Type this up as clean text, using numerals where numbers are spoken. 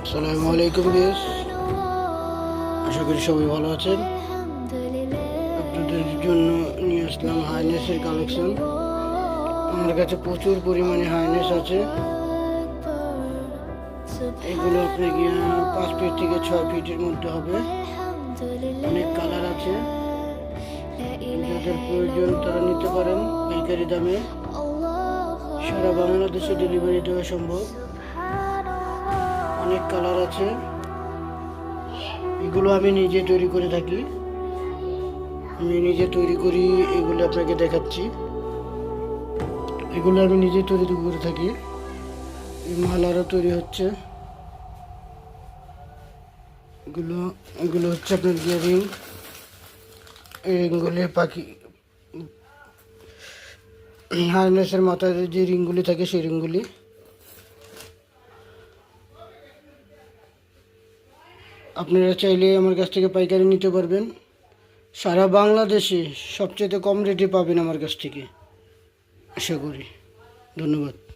আসসালামু আলাইকুম ভিউয়ার্স, আশা করি সবাই ভালো আছেন। আপনাদের জন্য নিয়ে আসলাম হাইনেসের কালেকশন। আমার কাছে প্রচুর পরিমাণে হাইনেস আছে। এগুলো আপনার 5 ফিট থেকে 6 ফিটের মধ্যে হবে। অনেক কালার আছে, যাদের প্রয়োজন তারা নিতে পারেন পাইকারি দামে। সারা বাংলাদেশে ডেলিভারি দেওয়া সম্ভব। অনেক কালার আছে, এগুলো আমি নিজে তৈরি করে থাকি। আমি নিজে তৈরি করি, এগুলো আপনাকে দেখাচ্ছি। এগুলো আমি নিজে তৈরি করে থাকি। এই মাল আরও তৈরি হচ্ছে। এগুলো এগুলো হচ্ছে আপনার রিং। এই রিংগুলি পাখি হার্নেসের মাথায় যে রিংগুলি থাকে সেই রিংগুলি। আপনারা চাইলে আমার কাছ থেকে পাইকারি নিতে পারবেন। সারা বাংলাদেশে সবচেয়ে কম রেটে পাবেন আমার কাছ থেকে, আশা করি। ধন্যবাদ।